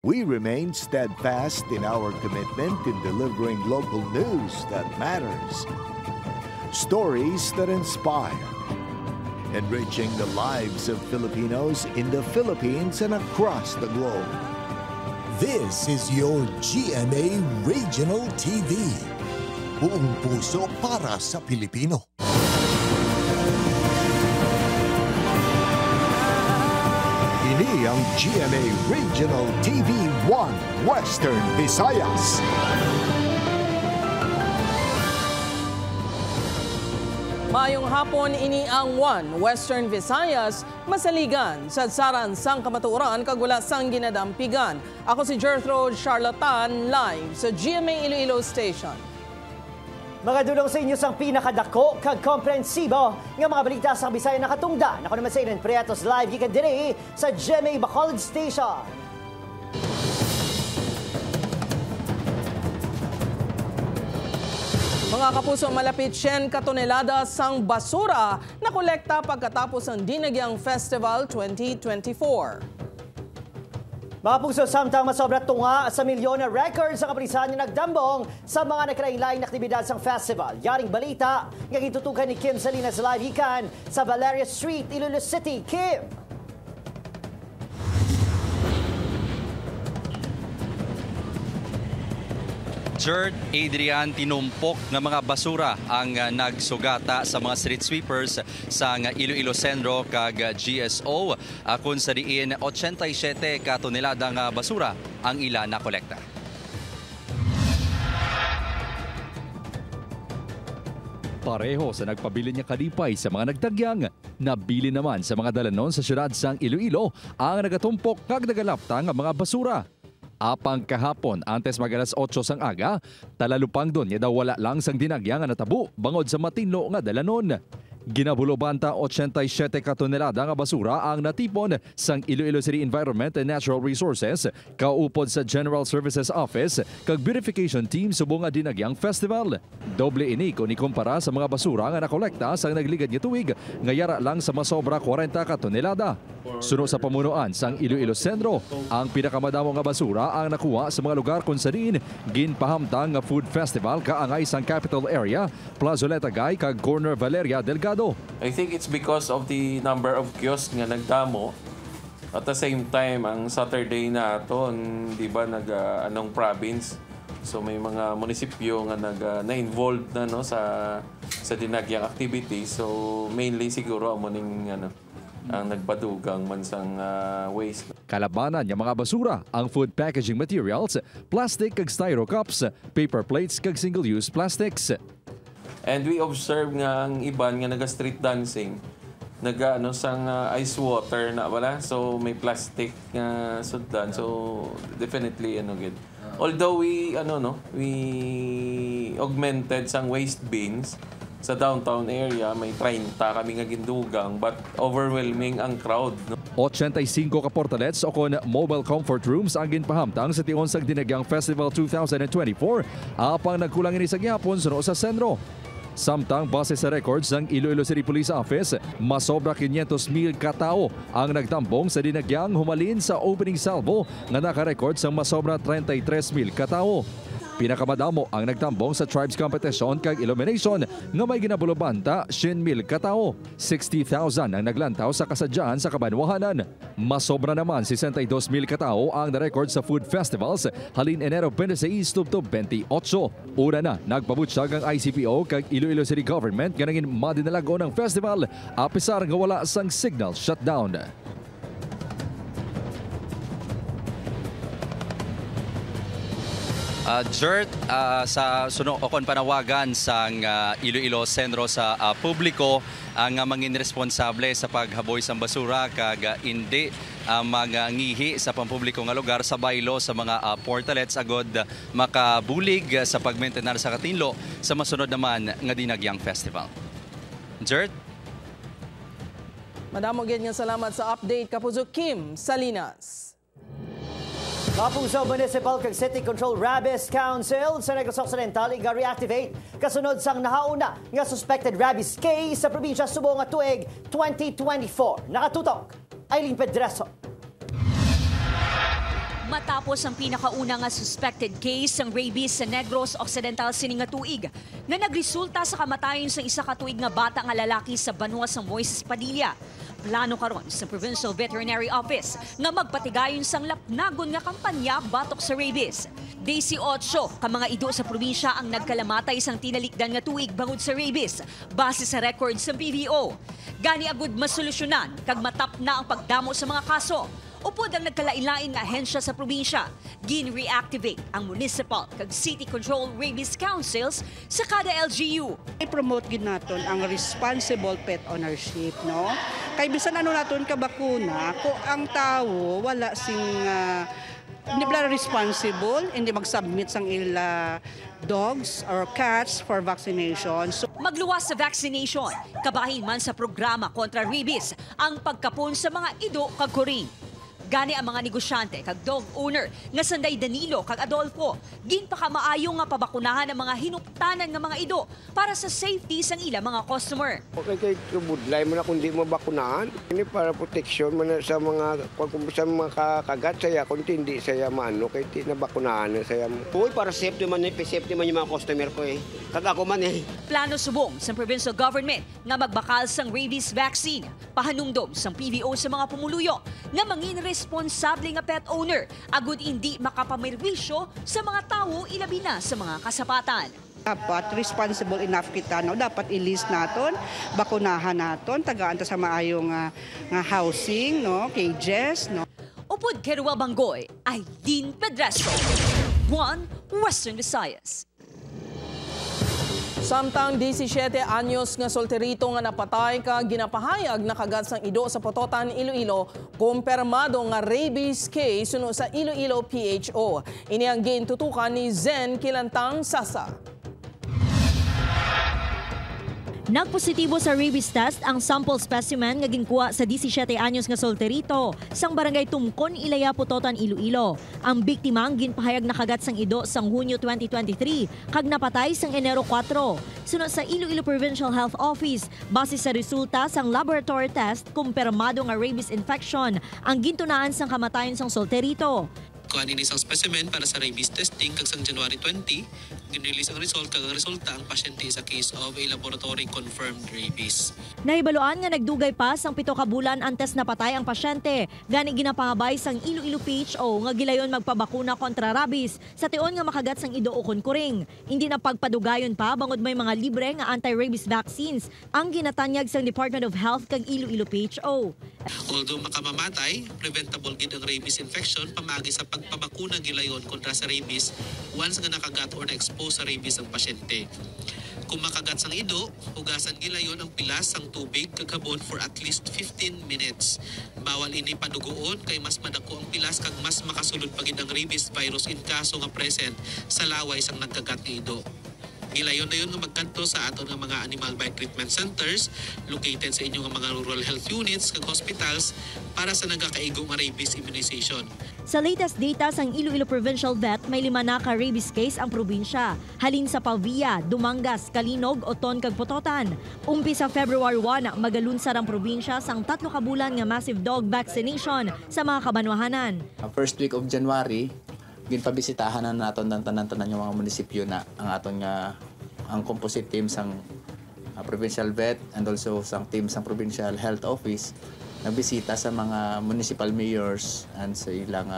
We remain steadfast in our commitment in delivering local news that matters, stories that inspire, enriching the lives of Filipinos in the Philippines and across the globe. This is your GMA Regional TV. Buong puso para sa Pilipino. Ini ang GMA Regional TV 1 Western Visayas. Mayong hapon, ini ang 1 Western Visayas, masaligan sa saran sang kamatuoran kagula sang ginadampigan. Ako si Gertrude Charlatan, live sa GMA Iloilo Station. Mga dulong sa inyo sang pinakadako kag komprensibo nga mga balita sa Bisaya nakatungdan. Ako naman sa Ilan Prietos live gikan diri sa GMA Bacolod Station. Mga kapuso, malapit 10 katonelada sang basura na kolekta pagkatapos ng Dinagyang Festival 2024. Mga puso, samtang masobra tunga sa milyon na records ang kaprisahan niya nagdambong sa mga nakaraing-laing aktibidad sa festival. Yaring balita nga gitutukan ni Kim Salinas live ikan sa Valeria Street, Iloilo City. Kim! Gert, Adrian, tinumpok ng mga basura ang nagsugata sa mga street sweepers sa Iloilo Centro kag GSO. Kung sa diin 87 katoneladang basura ang ila na kolekta. Pareho sa nagpabili niya kalipay sa mga nagtagyang, nabili naman sa mga dalanon sa syudad sang Iloilo ang nagatumpok kag nagalaptang ang mga basura. Apang kahapon, antes mag-alas 8 sang aga, talalupang doon niya daw wala lang sang dinagyang nga natabo bangod sa matinlo nga dalanon. Ginabulobanta 87 katonelada nga basura ang natipon sang Iloilo City Environment and Natural Resources kaupod sa General Services Office kag verification team subong nga Dinagyang Festival. Doble ini kung ikumpara sa mga basura nga nakolekta sang nagligad nga tuig nga yara lang sa masobra 40 katonelada. Suno sa pamunuan sang Iloilo Centro, ang pinakamadamo nga basura ang nakuha sa mga lugar kung saan ginpahamtang nga food festival kaangay sang capital area, Plazoleta Gay kag Corner Valeria Delgado. I think it's because of the number of kiosks nga nagdamo. At the same time, ang Saturday na ito, di ba, anong province. So may mga munisipyo nga na-involved na no, sa dinagyang activity. So mainly siguro ang nagpadugang mansang waste. Kalabanan ng mga basura, ang food packaging materials, plastic kag styro cups, paper plates kag single-use plastics. And we observe nga ang iban nga naga-street dancing, sang ice water na wala. So may plastic nga sudan. So definitely good. Although we augmented sang waste bins sa downtown area, may 30 kami nga gindugang, but overwhelming ang crowd. 85 ka portalets o kon mobile comfort rooms ang ginpahamtang sa tion sang Dinagyang Festival 2024 apang nagkulang ini sa gyapon suno sa sentro. Samtang base sa records ng Iloilo City Police Office, masobra 500,000 katao ang nagtambong sa Dinagyang humalin sa opening salvo nga nakarecord sa masobra 33,000 katao. Pinakamadamo ang nagtambong sa tribes competition kag illumination nga may ginabulobanta 100,000 katao. 60,000 ang naglantaw sa kasadyaan sa Kabanwahanan. Masobra naman 62,000 katao ang na-record sa food festivals halin Enero 26 to 28. Una na nagpabutyag ang ICPO kag Iloilo City Government nga naging madinalago ng festival apisar nga wala sang signal shutdown. Gert, sa suno o kon panawagan sang Iloilo Centro sa publiko ang mangin responsable sa paghaboy sang basura kag hindi mga ngihi sa pampubliko nga lugar sa baylo sa mga portalets agod makabulig sa pagmaintenar sa katinlo sa masunod naman nga Dinagyang Festival. Gert? Madamo gyud nga salamat sa update kapuso Kim Salinas. Kapuso Municipal kag City Control Rabies Council sa Negros Occidental nga reactivate kasunod sang nahauna nga suspected rabies case sa probinsya Subo nga tuig 2024. Nakatutok, Aileen Pedreso. Matapos ang pinakaunang suspected case ng rabies sa Negros Occidental sining nga tuig na nagresulta sa kamatayon sa isa ka tuig nga bata nga lalaki sa Banwa sa Moises Padilla. Plano karon sa Provincial Veterinary Office nga magpatigayon sang lapnagon nga kampanya batok sa rabies. 18 ka mga ido sa probinsya ang nagkalamatay sang tinalikdan nga tuig bangod sa rabies base sa records sa PVO. Gani agud masolusyonan kag matap na ang pagdamo sa mga kaso. Upod ang nagkalailain nga ahensya sa probinsya, gin-reactivate ang municipal kag city control rabies councils sa kada LGU. I-promote gid naton ang responsible pet ownership, no? Kay bisan ano naton ka bakuna, ko ang tawo wala sing hindi pala responsible, hindi mag-submit sang ila dogs or cats for vaccination. So, magluwas sa vaccination, kabahin man sa programa kontra rabies ang pagkapon sa mga ido kag kuring. Gani ang mga negosyante kag dog owner nga sanday Danilo kag Adolfo ginpakamaayo nga pabakunahan ang mga hinuptanan nga mga ido para sa safety sang ila mga customer. Okay kay budlay mo na kung di mo bakunahan. Ini para protection mo na sa mga kagat saya kung hindi saya maano kay ti na bakunahan na saya. Uy, para safety man yung mga customer ko eh. Kag ako man eh. Plano subong sa provincial government nga magbakal sang rabies vaccine. Pahanumdom sang PVO sa mga pumuluyo nga mangin responsable nga pet owner agud hindi makapamirwisyo sa mga tawo ilabi na sa mga kasapatan. Dapat responsible enough kita, no? Dapat i-list naton, bakunahan naton, tagaan ta sa maayong nga housing, no? Cages, no? Upod kay Ruel Bangoy, Aileen Pedreso, One Western Visayas. Samtang 17 anyos nga solterito nga napatay ka ginapahayag na kagat sang ido sa Pototan, Iloilo, kumpirmado nga rabies case suno sa Iloilo PHO. Ini ang gintutukan ni Zen Kilantang Sasa. Nagpositibo sa rabies test ang sample specimen nga ginkuha sa 17 anyos nga solterito sang barangay Tumkon, Ilaya, Pototan, Iloilo. Ang biktima ang ginpahayag na kagat sang ido sang Hunyo 2023 kag napatay sang Enero 4. Sunod sa Iloilo Provincial Health Office, base sa resulta sang laboratory test, kumpirmado nga rabies infection ang gintunaan sang kamatayon sang solterito. Kuhanin isang specimen para sa rabies testing kag sang January 20, ginrelease ang result kag ang resulta ang pasyente sa case of a laboratory confirmed rabies. Nahibaluan nga nagdugay pa sang 7 ka bulan antes napatay ang pasyente. Gani ginapangabay sang Iloilo PHO nga gilayon magpabakuna kontra rabies sa tion nga makagat sang ido ukon kuring. Hindi na pagpadugayon pa bangod may mga libre nga anti-rabies vaccines ang ginatanyag sang Department of Health kag Iloilo PHO. Although makamamatay, preventable gid ang rabies infection pamagi sa pagpabakuna gilayon kontra sa rabies once nga nakagat or na-expose sa rabies ang pasyente. Kung makagat sang ido, hugasan gilayon ang pilas sang tubig kaghabon for at least 15 minutes. Bawal ini padugoon kay mas madako ang pilas kag mas makasulod pa gid ang rabies virus in kaso nga present sa laway sang nagkagat ni ido. Gilayon na yun nga magkanto sa aton nga mga animal bite treatment centers located sa inyong mga rural health units kag hospitals para sa nagakaigo nga rabies immunization. Sa latest data sang Iloilo Provincial Vet, may 5 na ka rabies case ang probinsya. Halin sa Pavia, Dumangas, Kalinog, Oton kag Pototan. Umpi sa February 1, magalunsad ang probinsya sang 3 ka bulan nga massive dog vaccination sa mga kabanwahanan. First week of January, ginpabisitahan na naton ng tanan-tanan yung mga munisipyo na ang aton nga ang composite team sang provincial vet and also sang team sang provincial health office nagbisita sa mga municipal mayors and sa ilang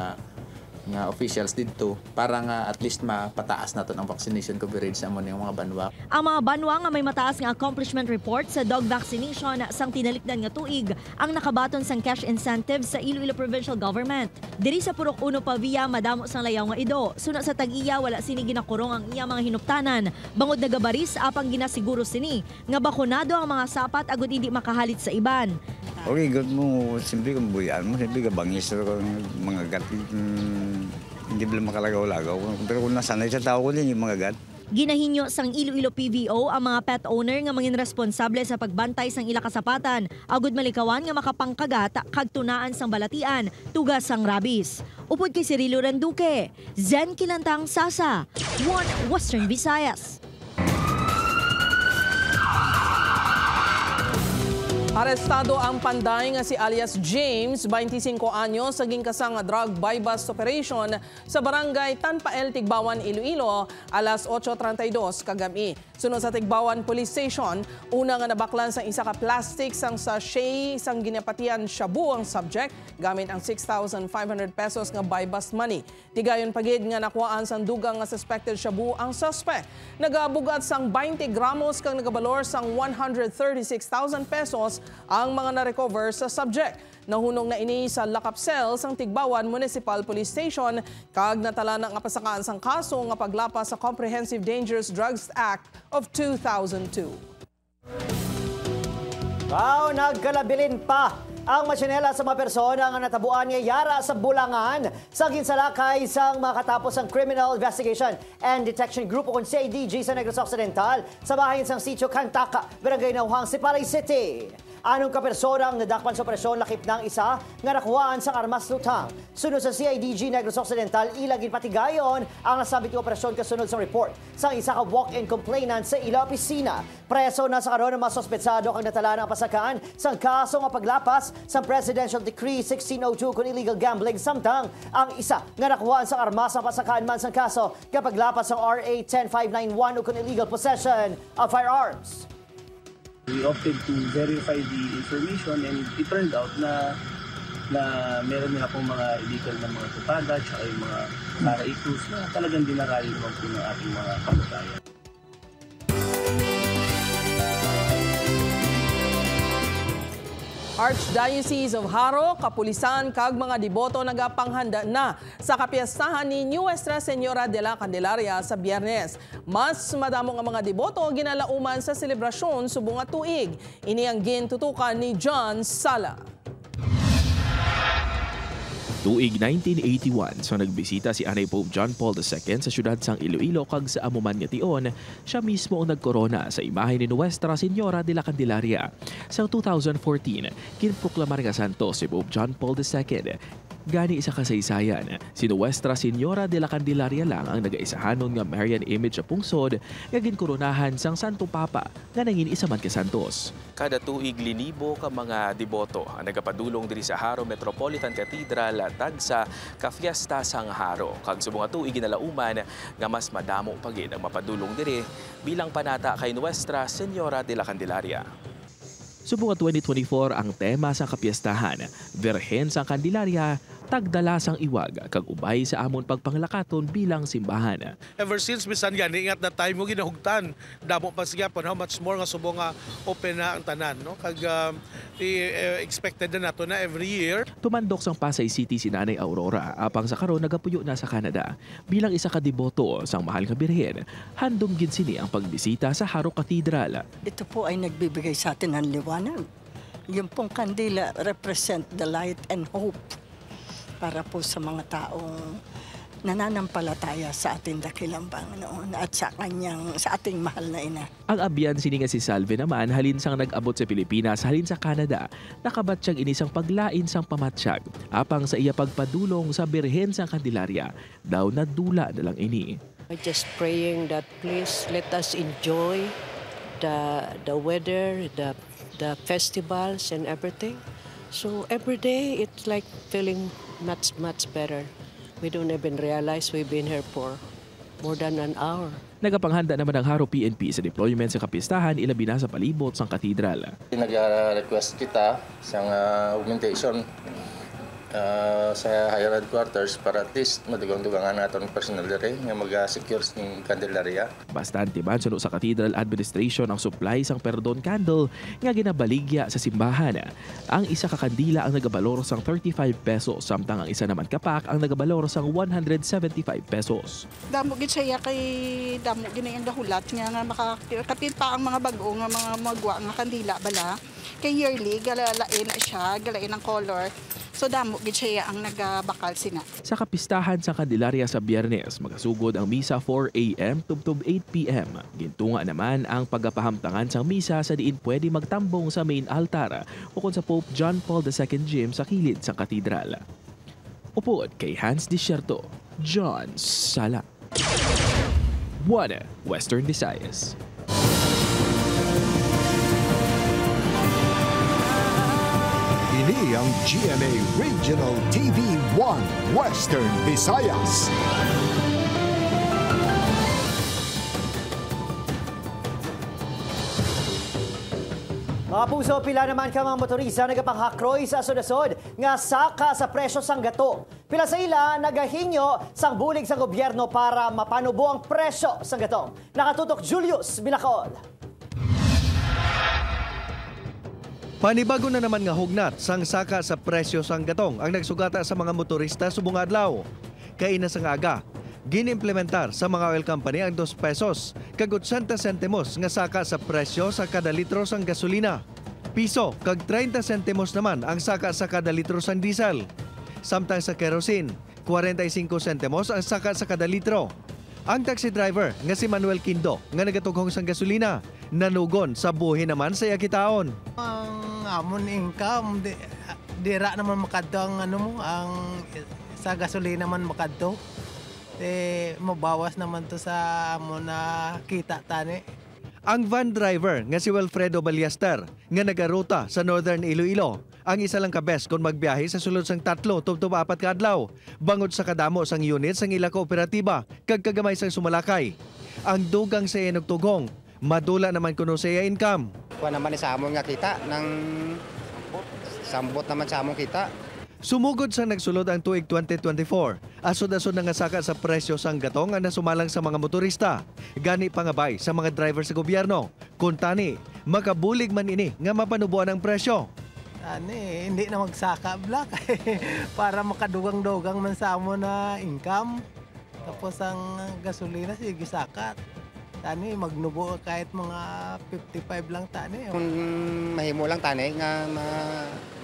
nga officials dito para nga at least mapataas naton ang vaccination coverage sa among mga banwa. Ang mga banwa nga may mataas nga accomplishment report sa dog vaccination sang tinalikdan nga tuig ang nakabaton sang cash incentive sa Iloilo Provincial Government. Diri sa Purok 1 Pavia madamo sang layaw nga ido. Suna sa Tag-iya wala sini ginakurong ang iya mga hinuptanan. Bangod nagabaris apang ginasiguro sini nga bakunado ang mga sapat agud hindi makahalit sa iban. Okay, good mo. Simple kang buyan mo. Simple ka bangis ko mga gat. Hindi bilang makalagaw-lagaw. Pero kung nasanay sa tao ko din yung mga gat. Ginahinyo sang Iloilo PVO ang mga pet owner nga mangin responsable sa pagbantay sang ila kasapatan. Agud malikawan nga makapangkagat kag tunaan sang balatian, tugas sang rabies. Upod kay Cirilo Randuque, Zen Kilantang Sasa, One Western Visayas. Arestado ang panday nga si alias James, 25 anyos, naging kasang drug buy-bust operation sa barangay Tanpael, Tigbawan, Iloilo, alas 8:32 kagabi. Sunod sa Tigbawan Police Station, una nga nabaklan sa isa ka plastic sang sachet sang ginapatian shabu ang subject gamit ang 6,500 pesos nga buy-bust money. Tigayon pagid nga nakuhaan sang dugang nga suspected shabu ang suspect. Nagabugat sang 20 gramos kang nagabalor sang 136,000 pesos ang mga na-recover sa subject. Nahunong na ini sa lock-up cell sang Tigbawan Municipal Police Station kag natala na nga pasakaan sang kaso nga paglapas sa Comprehensive Dangerous Drugs Act of 2002. Wow, nagkalabilin pa ang machinela sa mga persona nga natabuan nga yara sa Bulangan sa ginsalakay sang makatapos ang Criminal Investigation and Detection Group o CIDG sa Negros Occidental sa bahayan sang Sitio Cantaka, Barangay Nauhang, Sipalay City. Anong kapersonang nadakpan sa operasyon lakip ng isa nga nakuhaan sa armas lutang. Sunod sa CIDG Negros Occidental, ilagin patigayon ang nasabit ng operasyon kasunod sa report sa isa ka walk-in complainant sa ila opisina. Preso na sa karon ng mga sospetsado kang natala ng pasakaan sa kaso nga paglapas sa Presidential Decree 1602 kung illegal gambling, samtang ang isa nga nakuhaan sa armas na pasakaan man sa kaso kapag lapas ng RA 10591 o kung illegal possession of firearms. We opted to verify the information and it turned out na meron nila pong mga illegal na mga tupada at yung mga para-ikus na talagang dinarayo naman po ng ating mga kababayan. Archdiocese of Haro, kapulisan kag mga deboto nagapanghanda na sa kapiyastahan ni Nuestra Señora de la Candelaria sa Biyernes. Mas madamo nga mga deboto ginalauman sa selebrasyon subong nga tuig. Ini ang gintutukan ni John Sala. Tuig 1981, so nagbisita si Anay Pope John Paul II sa syudad sang Iloilo kag sa amuman nga tion, siya mismo ang nagkorona sa imahe ni Nuestra Señora de la Candelaria. Sa 2014, kinproklamar nga santo si Pope John Paul II. Gani isa kasaysayan, si Nuestra Señora de la Candelaria lang ang nagaisahanon nga Marian image sa pungsod nga ginkoronahan sang Santo Papa nga nangin isa man ka santos. Kada tuig linibo ka mga deboto ang nagapadulong diri sa Haro Metropolitan Cathedral tag sa kafiesta sang Haro. Kag subong nga tuig ginalauman nga mas madamo pagid ang mapadulong diri bilang panata kay Nuestra Señora de la Candelaria. Subong 2024 ang tema sa kapiestahan, Birhen sang Candelaria, tagdala sang iwag kag ubay sa amon pagpanglakaton bilang simbahan. Ever since bisan gani ingat na time mo ginahugtan, damo pa siya how much more nga subong nga open na ang tanan, no? Kag expected na nato na every year. Tumandok sang Pasay City si Nanay Aurora apang sa karon nagapuyo na sa Canada. Bilang isa ka deboto sang mahal nga Birhen, handom gid sini ang pagbisita sa Haro Cathedral. Ito po ay nagbibigay sa atin ng liwanag. Yung pong kandila represent the light and hope para po sa mga taong nananampalataya sa ating dakilang Panginoon at sa ating mahal na ina. Ang abyan sini nga si Salve naman halin sang nag-abot sa Pilipinas halin sa Canada, nakabatsyag inisang paglain sang pamatsyag apang sa iya pagpadulong sa Birhen sang Candelaria, daw nadula na lang ini. I'm just praying that please let us enjoy the weather, the festivals and everything. So every day it's like feeling much better. We don't even realize we've been here for more than an hour. Nagapanghanda naman ang Haro PNP sa deployment sa kapistahan ilabi na sa palibot sang katedral. Nag-request kita sa augmentation sa higher headquarters para at least madugang-dugangan natin personal dire nga mag-secure ng Candelaria. Bastante man suno sa Cathedral Administration ang supply sang perdon candle nga ginabaligya sa simbahan. Ang isa ka kandila ang nagabalor sang 35 pesos samtang ang isa naman kapak ang nagabalor sang 175 pesos. Damo gid siya kay damo ginayang dahulat nga makakapit pa ang mga bag-o nga mga magwa nga kandila bala. Kay yearly galalain na siya, galain ang color. So damo gid siya ang nagabakal sina. Sa kapistahan sa Candelaria sa Biyernes, magasugod ang misa 4 a.m. tubtob 8 p.m. Gintunga naman ang pagapahamtangan sang misa sa diin pwede magtambong sa main altar o kung sa Pope John Paul II gym sa kilid sa katedral. Upod kay Hans Desierto, John Sala. 1 Western Visayas. Muli ang GMA Regional TV 1 Western Visayas. Mga puso, pila naman ka mga motorista nagapang-hakroy sa asod-asod nga saka sa presyo sang gato. Pila sa ila nagahinyo sang bulig sa gobyerno para mapanubo ang presyo sang gato. Nakatutok Julius Bilacaol. Panibago na naman nga hugnat sang saka sa presyo sang gatong ang nagsugata sa mga motorista subong adlaw. Kaina sang aga, ginimplementar sa mga oil company ang 2 pesos kag 80 sentimos nga saka sa presyo sa kada litro sang gasolina. Piso kag 30 sentimos naman ang saka sa kada litro sang diesel. Samtang sa kerosene, 45 sentimos ang saka sa kada litro. Ang taxi driver nga si Manuel Quindo nga nagatughong sang gasolina nanugon sa buhi naman sa yakitaon. Ang amon income dira naman makadto ang ang sa gasolina man makadto. Mabawas naman to sa amon na kita tani. Ang van driver nga si Wilfredo Ballester nga nagaruta sa Northern Iloilo ang isa lang kabes kung magbiyahe sa sulod sang 3 tubtob 4 ka adlaw bangod sa kadamo sang unit sang ila kooperatiba kag kagamay sang sumalakay. Ang dugang sa nagtugong madula naman kuno sa income. Kuha naman sa amon nga kita nang sambot naman sa amon kita. Sumugod sa nagsulod ang tuig 2024, asod-asod na nga saka sa presyo sang gatong ang nasumalang sa mga motorista. Gani pangabay sa mga driver sa gobyerno. Kung tani, makabulig man ini nga mapanubuan ang presyo. Hindi na magsaka black para makadugang-dugang man sa amon na income. Tapos ang gasolina sige sakat. Tani magnubo kahit mga 55 lang tani. Kung mahimo lang tani nga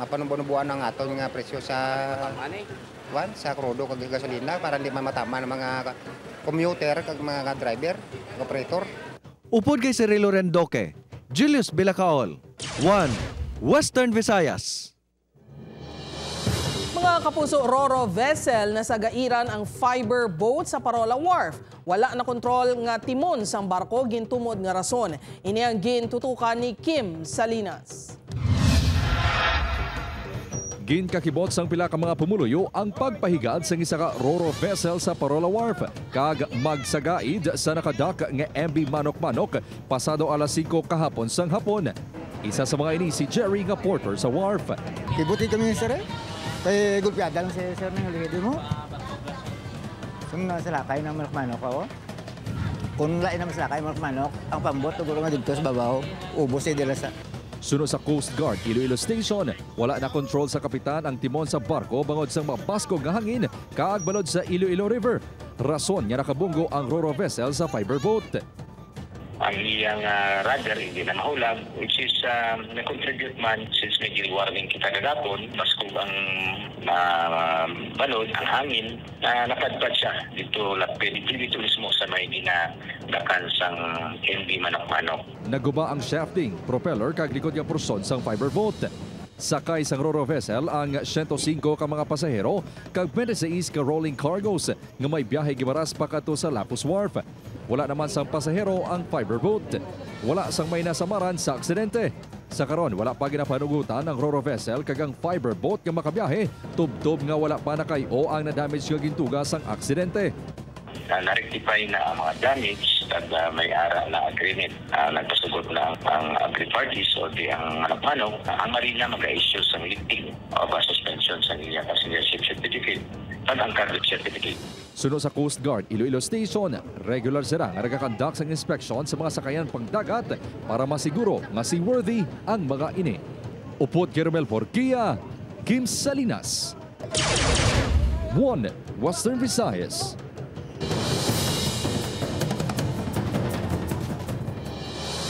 mapanubo-nubuan ang aton nga presyo sa sa krudo kag gasolina para hindi matama ng mga commuter kag mga driver, operator. Upod kay Cirilo Rendoque, Julius Bilacaol, 1 Western Visayas. Mga kapuso, Roro vessel na sa gairan ang fiber boat sa Parola Wharf. Wala na kontrol nga timon sang barko gintumod nga rason. Ini ang gintutukan ni Kim Salinas. Ginkakibot sang pila ka mga pumuluyo ang pagpahigad sang isa ka Roro vessel sa Parola Wharf kag magsagaid sa nakadak nga MB Manok-Manok pasado alas 5 kahapon sang hapon. Isa sa mga ini si Jerry nga porter sa wharf. Kibuti kami sir. Kaya gulpiada lang sir ng lihido mo. Sumna sa lakay ng manok-manok ako. Kung lain naman sa lakay ng manok-manok, ang pambot siguro nga dito sa babaw, ubos ay dila sa. Sunod sa Coast Guard Iloilo Station, wala na control sa kapitan ang timon sa barko bangod sa mabaskog nga hangin kaag balod sa Iloilo River. Rason nga nakabunggo ang Roro vessel sa fiber boat. Ang iyang rudder hindi na mahulag, which is na-contribute man since medyo warning kita kagapon, baskog ang balod, ang hangin, napadpad siya dito mismo sa may ginadakan sang MB Manok-Manok. Naguba ang shafting, propeller kag likod nga porson sang fiber boat. Sakay sang Roro vessel ang 105 ka mga pasahero kag 26 ka rolling cargos nga may biyahe gibaras pa kadto sa Lapus Wharf. Wala naman sang pasahero ang fiber boat. Wala sang may nasamaran sa aksidente. Sa karon wala pa ginapanugutan ang Roro vessel kag ang fiber boat nga makabiyahe tubtob nga wala pa nakay-o ang na-damage nga gintugas ang aksidente. Na-rectify na ang mga damage at may ara na agreement. Nagpasugot na ang agri parties o di ang manok-manok. Ang marina mag-issue sa lifting o suspension sa inyong passengership certificate at ang cargo certificate. Sunod sa Coast Guard Iloilo Station, regular sila nga nagakandak sa inspection sa mga sakayan pangdagat para masiguro nga seaworthy ang mga ini. Upod kay Romel Porquia, Kim Salinas, 1 Western Visayas.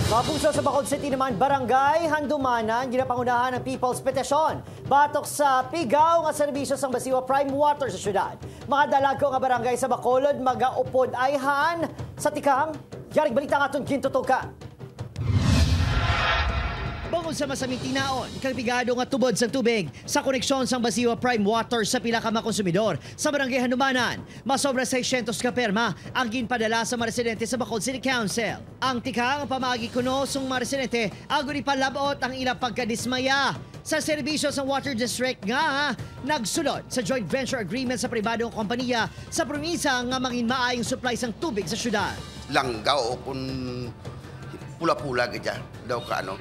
Kapuso sa Bacolod City naman, barangay Handumanan, ginapangunahan ng People's Petition. Batok sa pigaw nga serbisyo sang Basiwa Prime Water sa syudad. Mga dalagko nga barangay sa Bacolod, magaupod ayhan sa tikang. Yaring balita nga itong gintutukan. Bangod sa masaming tinaon, kalpigado nga tubod sa tubig sa koneksyon sang Basiwa Prime Water sa pila ka mga konsumidor sa Barangay Handumanan. Masobra 600 ka perma ang ginpadala sa mga residente sa Bacolod City Council. Ang tikang pamagi kuno sung mga residente agon ipalabot ang ilang pagkadismaya sa serbisyo sa Water District nga nagsulod sa joint venture agreement sa pribadong kompanya sa probinsya nga mangin maayong supply sang tubig sa syudad. Langgaw kung pula-pula ganyan daw ka ano.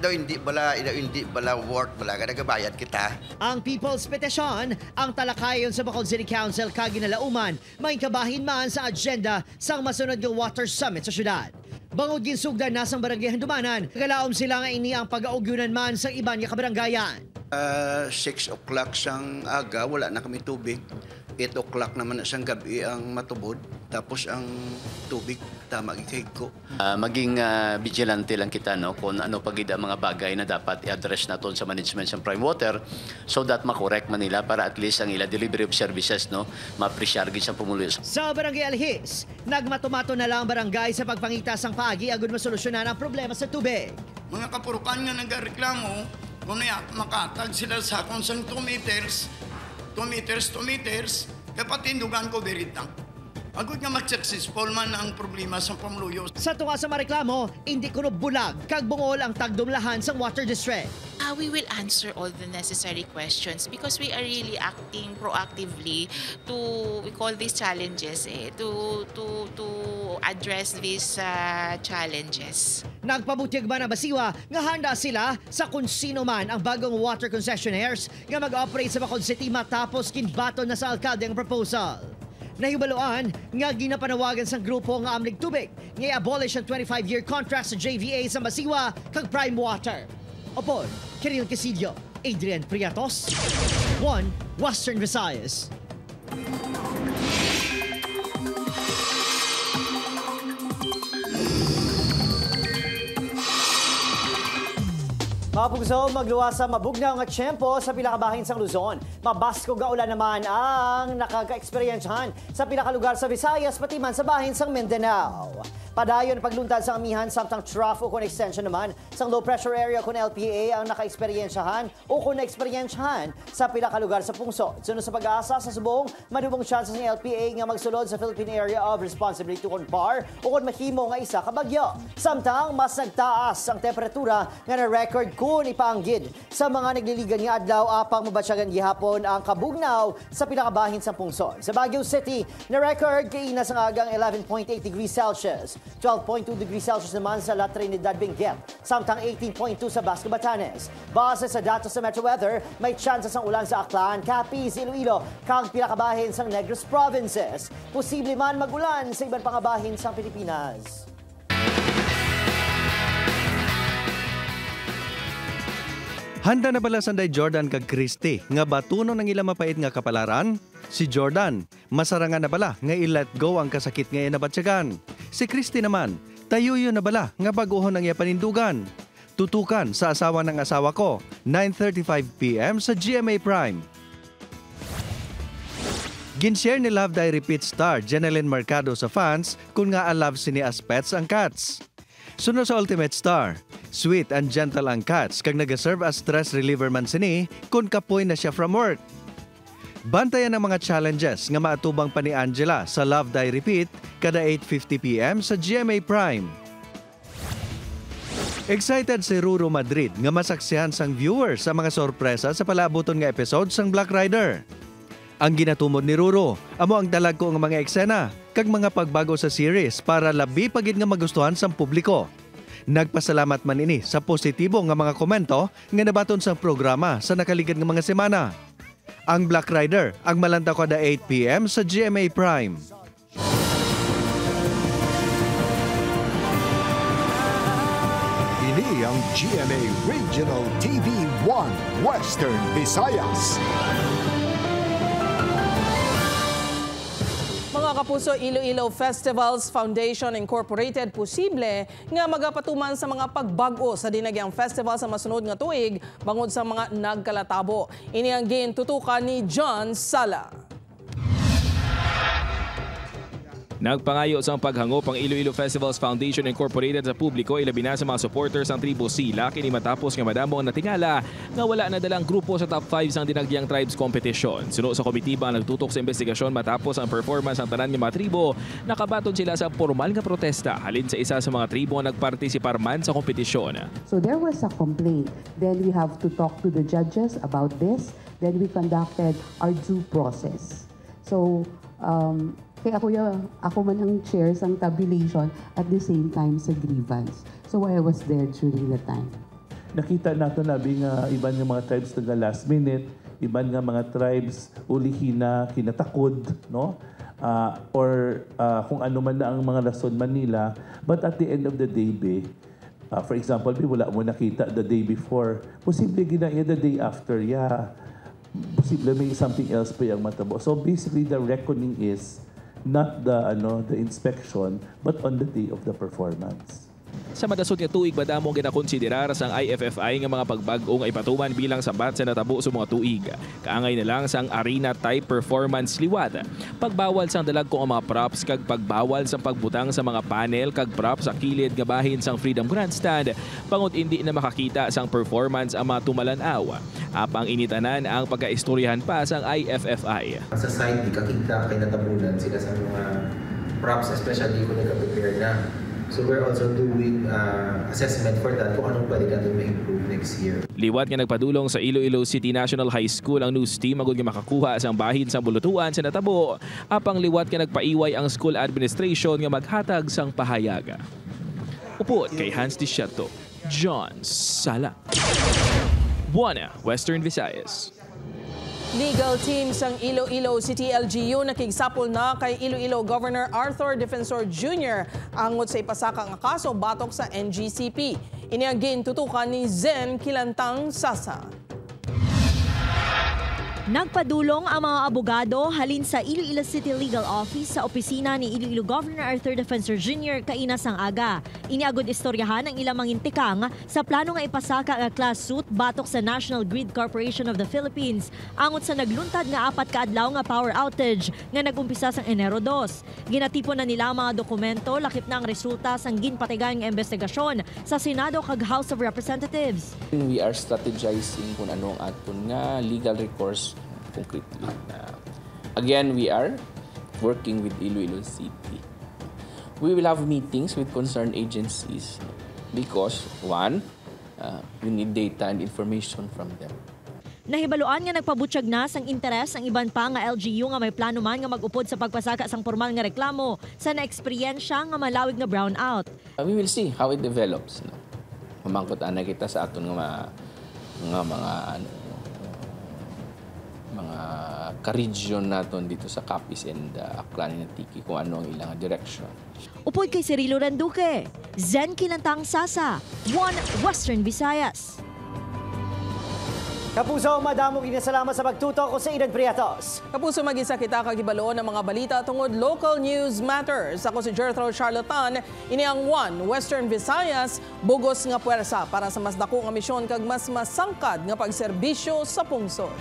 Daw hindi bala worth bala ka nagabayad kita. Ang People's Petition ang talakayon sa Bacolod City Council kaginalauman may kabahin man sa agenda sang masunod nga Water Summit sa syudad. Bangod ginsugdan nasang barangay Handumanan, kagalaom sila nga ini ang pag-augyunan man sa iban nga kabaranggayan. 6 o'clock sang aga, wala na kami tubig. 8 o'clock naman na siyang gabi ang matubod. Tapos ang tubig, tama gikig ko. Maging vigilante lang kita no, kung ano pagid ang mga bagay na dapat i-address naton sa management sa Prime Water so that makorek man nila para at least ang ila delivery of services no, ma-appreciate sa pumuloy. Sa Barangay Alhis, nagmatumato na lang barangay sa pagpangita sang paagi agud masolusyonan ang problema sa tubig. Mga kapurukan nga nagreklamo, kung makatag sila sa konsang 2 meters, kapatindugan ko beritang. Agud nga mag-successful man ang problema sa pamuluyo. Sa tunga sa mareklamo, hindi kuno bulag kag bungol ang tagdumlahan sa Water District. We will answer all the necessary questions because we are really acting proactively to, we call these challenges, to address these challenges. Nagpabutyag ba na basiwa nga handa sila sa kung sino man ang bagong water concessionaires nga mag-operate sa Bacolod City matapos kinbaton na sa alkalde ang proposal. Nahibaluan nga ginapanawagan sa grupo nga amlig tubig nga i-abolish ang 25-year contract sa JVA sa Masiwa kag Prime Water. Opon, Kiril Casillo, Adrian Priatos, 1 Western Visayas. Mga pugso, magluwa sa mabugnaw nga tiyempo sa pinakabahin sa Luzon. Mabasko ga ulan naman ang nakaka-eksperyensyahan sa pinakalugar sa Visayas pati man sa bahin sa Mindanao. Padayon pagluntad sa amihan samtang trough o kung extension naman sa low pressure area kung LPA ang naka-eksperyensyahan o kung na-eksperyensyahan sa pinakalugar sa pungsod. Sunod sa pag-asa sa subong, madubong chances ng LPA nga magsulod sa Philippine Area of Responsibility kung PAR o kung mahimo nga isa kabagyo. Samtang mas nagtaas ang temperatura nga na-record kung ipaanggid sa mga nagliligan nga adlaw apang mabatsyagan gihapon ang kabugnaw sa pinakabahin sa pungsod. Sa Baguio City, na-record kainas ang agang 11.8 degrees Celsius. 12.2 degrees Celsius naman sa La Trinidad, Benguet, samtang 18.2 sa Basco, Batanes. Base sa datos sa Metro Weather, may chances ang ulan sa Aklan, Capiz, Iloilo, kang pinakabahin sa Negros Provinces. Posible man magulan sa ibang pangabahin sa Pilipinas. Handa na bala sanday Jordan kag Christy nga batuno ng ilang mapait nga kapalaran? Si Jordan, masarangan na bala nga i-let go ang kasakit nga inabatsyagan. Si Christy naman, tayuyo na bala nga baguhon ang iya panindugan. Tutukan sa asawa ng asawa ko, 9:35 p.m. sa GMA Prime. Ginshare ni Love Diary Repeat star Jeneline Mercado sa fans kung nga love sini as pets ang cats. Sunod sa Ultimate Star, sweet and gentle ang cats kag nag-serve as stress reliever man sini kung kapoy na siya from work. Bantayan ang mga challenges nga maatubang pa ni Angela sa Love Die Repeat kada 8:50 p.m. sa GMA Prime. Excited si Ruro Madrid nga masaksihan sang viewers sa mga sorpresa sa palabuton nga episode sang Black Rider. Ang ginatumod ni Ruro, amo ang dalag ko nga mga eksena kag mga pagbago sa series para labi pagid nga magustuhan sang publiko. Nagpasalamat man ini sa positibo nga mga komento nga nabaton sa programa sa nakaligid nga mga semana. Ang Black Rider ang malantaw kada 8 p.m. sa GMA Prime. Ini ang GMA Regional TV 1 Western Visayas. Mga kapuso, Iloilo Festivals Foundation Incorporated posible nga magapatuman sa mga pagbago sa dinagyang festival sa masunod nga tuig bangod sa mga nagkalatabo. Ini ang gintutukan ni John Sala. Nagpangayo sa paghangop ang Iloilo Festivals Foundation Incorporated sa publiko ilabi na sa mga supporters ng Tribo Sila kini matapos nga madamo ang natingala nga wala na dalang grupo sa top 5 sang Dinagyang Tribes Competition. Suno sa komitiba ang nagtutok sa investigasyon matapos ang performance ng tanan nga mga tribo, nakabaton sila sa formal nga protesta halin sa isa sa mga tribo nga nagpartisipar man sa kompetisyon. So there was a complaint. Then we have to talk to the judges about this. Then we conducted our due process. So kaya ako man ang chair sang tabulation at the same time sa grievance. So I was there during the time. Nakita nato nabi nga iban nga mga tribes taga last minute, iban nga mga tribes ulihin na kinatakod, no? Kung ano man na ang mga rason man nila. But at the end of the day, for example, wala mo nakita the day before. Posible ginaya the day after, posible may something else pa yung matabo. So basically, the reckoning is not the inspection, but on the day of the performance. Sa madasod nga tuig madamo ginakonsiderar sang IFFI nga mga pagbag-o nga ipatuman bilang sabat sa natabo sa mga tuig. Kaangay na lang sang arena type performance liwat. Pagbawal sang dalag ko ang mga props kag pagbawal sang pagbutang sa mga panel kag props sa kilid nga bahin sang Freedom Grandstand pangut hindi na makakita sang performance ang mga tumalanaw. Apang initanan ang pagkaistoryahan pa sang IFFI. Sa side di kakita kay natabunan sila sa mga props, especially kung nagka-prepare na. So we're also doing assessment for that kung anong pwede natin ma-improve next year. Liwat nga nagpadulong sa Iloilo City National High School ang news team agud nga makakuha sa bahin sa bulutuan sa natabo. Apang liwat nga nagpaiway ang school administration nga maghatag sang pahayag. Upod kay Hans Disciato, John Sala. Buana, Western Visayas. Legal team sang Iloilo City LGU nakigsapol na kay Iloilo Governor Arthur Defensor Jr. angot sa ipasaka nga kaso batok sa NGCP. Ini ang gintutukan ni Zen Kilantang Sasa. Nagpadulong ang mga abogado halin sa Iloilo City Legal Office sa opisina ni Iloilo Governor Arthur Defensor Jr. kainasang aga. Iniagod istoryahan ang ilang mangintikang sa plano nga ipasaka nga class suit batok sa National Grid Corporation of the Philippines angot sa nagluntad nga 4 kaadlaw nga power outage nga nagumpisa sa Enero 2. Ginatipon na nila ang mga dokumento lakip na ang resulta sang ginpatigan nga investigasyon sa Senado kag House of Representatives. We are strategizing kung anong aton nga legal recourse concretely. Again, we are working with Iloilo City. We will have meetings with concerned agencies because, one, we need data and information from them. Nahibaluan nga nagpabutyag na sang interes ang iban pa nga LGU nga may plano man nga mag-upod sa pagpasaka sang formal nga reklamo sa naeksperyensya nga malawig nga brownout. We will see how it develops. No? Mamangkot-ana kita sa aton nga mga ka-region naton dito sa Capiz and Aklan ng Tiki kung ano ang ilang direction. Upod kay Cirilo Randuque, Zen Kilantang Sasa, One Western Visayas. Kapuso, madamong inasalamat sa pagtutok ko sa Idan Priatos. Kapuso, mag-isa kita kagibaloon ng mga balita tungod Local News Matters. Ako si Jethro Charlatan, ini ang One Western Visayas, bugos nga puwersa para sa mas dako nga misyon kag mas masangkad nga pagserbisyo sa pungsod.